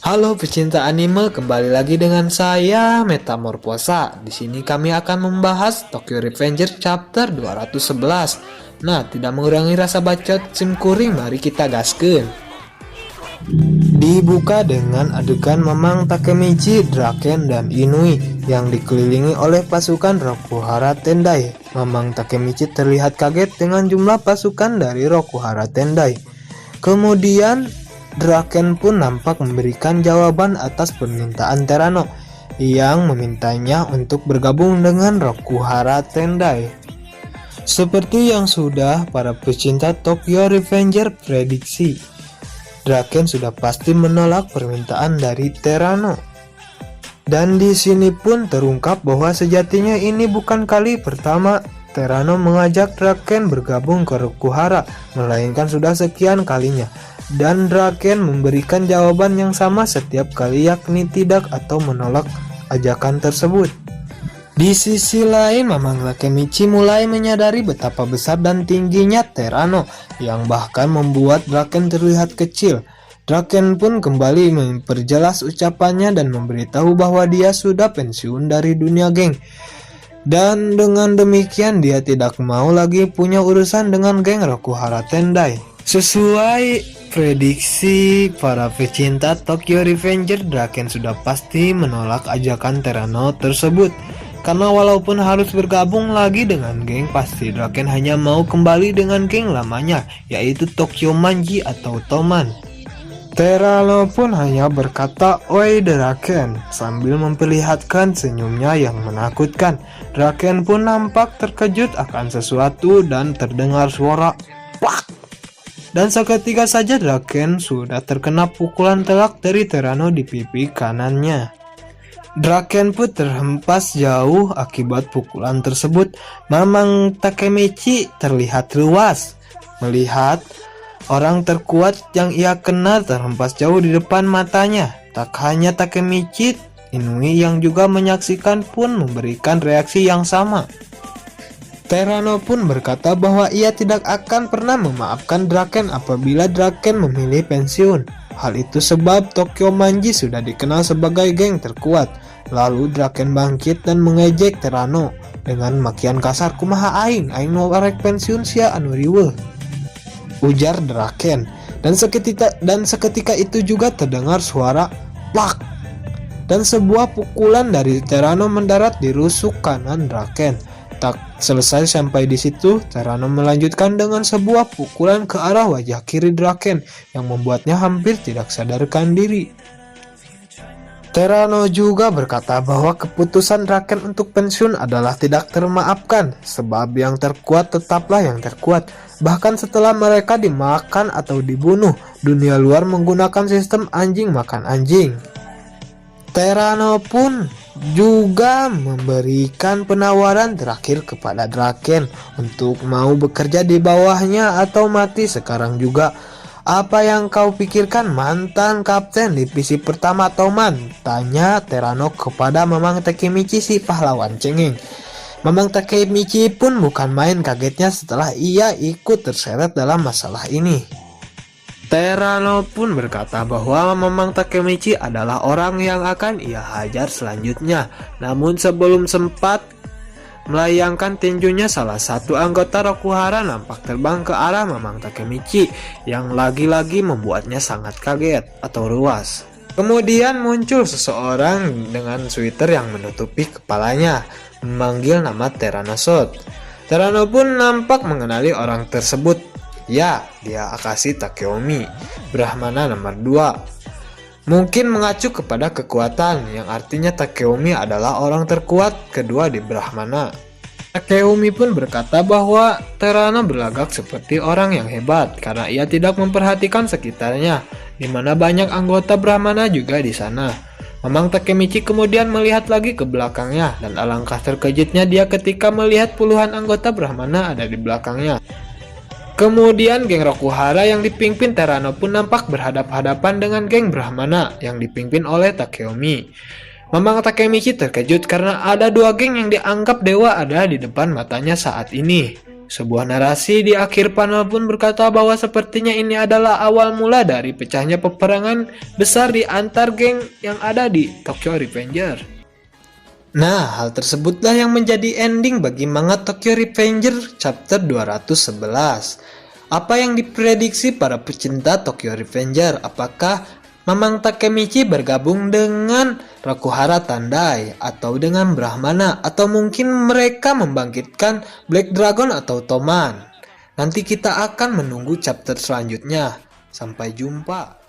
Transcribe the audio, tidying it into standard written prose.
Halo pecinta anime, kembali lagi dengan saya Metamorphosa. Di sini kami akan membahas Tokyo Revenger Chapter 211. Nah, tidak mengurangi rasa bacot sim kuring, mari kita gaskeun. Dibuka dengan adegan Mamang Takemichi, Draken, dan Inui yang dikelilingi oleh pasukan Rokuhara Tendai. Mamang Takemichi terlihat kaget dengan jumlah pasukan dari Rokuhara Tendai. Kemudian Draken pun nampak memberikan jawaban atas permintaan Terano yang memintanya untuk bergabung dengan Rokuhara Tendai. Seperti yang sudah para pecinta Tokyo Revenger prediksi, Draken sudah pasti menolak permintaan dari Terano. Dan di sini pun terungkap bahwa sejatinya ini bukan kali pertama Terano mengajak Draken bergabung ke Rokuhara, melainkan sudah sekian kalinya. Dan Draken memberikan jawaban yang sama setiap kali, yakni tidak atau menolak ajakan tersebut. Di sisi lain, Mamang Takemichi mulai menyadari betapa besar dan tingginya Terano yang bahkan membuat Draken terlihat kecil. Draken pun kembali memperjelas ucapannya dan memberitahu bahwa dia sudah pensiun dari dunia geng. Dan dengan demikian dia tidak mau lagi punya urusan dengan geng Rokuhara Tendai. Sesuai prediksi para pecinta Tokyo Revenger, Draken sudah pasti menolak ajakan Terano tersebut. Karena walaupun harus bergabung lagi dengan geng, pasti Draken hanya mau kembali dengan geng lamanya, yaitu Tokyo Manji atau Toman. Terano pun hanya berkata "Oi Draken" sambil memperlihatkan senyumnya yang menakutkan. Draken pun nampak terkejut akan sesuatu dan terdengar suara "Wak!" Dan seketika saja Draken sudah terkena pukulan telak dari Terano di pipi kanannya. Draken pun terhempas jauh akibat pukulan tersebut. Mamang Takemichi terlihat luas melihat orang terkuat yang ia kenal terhempas jauh di depan matanya. Tak hanya Takemichi, Inui yang juga menyaksikan pun memberikan reaksi yang sama. Terano pun berkata bahwa ia tidak akan pernah memaafkan Draken apabila Draken memilih pensiun. Hal itu sebab Tokyo Manji sudah dikenal sebagai geng terkuat. Lalu Draken bangkit dan mengejek Terano dengan makian kasar. "Kumaha aing mau arek pensiun sia anu riweuh," ujar Draken. Dan seketika itu juga terdengar suara "plak!" dan sebuah pukulan dari Terano mendarat di rusuk kanan Draken. Tak selesai sampai di situ, Terano melanjutkan dengan sebuah pukulan ke arah wajah kiri Draken yang membuatnya hampir tidak sadarkan diri. Terano juga berkata bahwa keputusan Draken untuk pensiun adalah tidak termaafkan, sebab yang terkuat tetaplah yang terkuat. Bahkan setelah mereka dimakan atau dibunuh, dunia luar menggunakan sistem anjing makan anjing. Terano pun juga memberikan penawaran terakhir kepada Draken untuk mau bekerja di bawahnya atau mati sekarang juga. "Apa yang kau pikirkan mantan kapten divisi pertama Toman?" tanya Terano kepada Mamang Takemichi, si pahlawan cengeng. Mamang Takemichi pun bukan main kagetnya setelah ia ikut terseret dalam masalah ini. Terano pun berkata bahwa Mamang Takemichi adalah orang yang akan ia hajar selanjutnya. Namun sebelum sempat melayangkan tinjunya, salah satu anggota Rokuhara nampak terbang ke arah Mamang Takemichi yang lagi-lagi membuatnya sangat kaget atau luas. Kemudian muncul seseorang dengan sweater yang menutupi kepalanya, memanggil nama Terano Shot. Terano pun nampak mengenali orang tersebut. Ya, dia Akashi Takeomi, Brahmana nomor 2. Mungkin mengacu kepada kekuatan, yang artinya Takeomi adalah orang terkuat kedua di Brahmana. Takeomi pun berkata bahwa Terano berlagak seperti orang yang hebat karena ia tidak memperhatikan sekitarnya, di mana banyak anggota Brahmana juga di sana. Mamang Takemichi kemudian melihat lagi ke belakangnya, dan alangkah terkejutnya dia ketika melihat puluhan anggota Brahmana ada di belakangnya. Kemudian geng Rokuhara yang dipimpin Terano pun nampak berhadap-hadapan dengan geng Brahmana yang dipimpin oleh Takeomi. Mamang Takemichi terkejut karena ada dua geng yang dianggap dewa ada di depan matanya saat ini. Sebuah narasi di akhir panel pun berkata bahwa sepertinya ini adalah awal mula dari pecahnya peperangan besar di antar geng yang ada di Tokyo Revenger. Nah, hal tersebutlah yang menjadi ending bagi manga Tokyo Revenger chapter 211. Apa yang diprediksi para pecinta Tokyo Revenger? Apakah Mamang Takemichi bergabung dengan Rakuhara Tandai atau dengan Brahmana, atau mungkin mereka membangkitkan Black Dragon atau Toman? Nanti kita akan menunggu chapter selanjutnya. Sampai jumpa.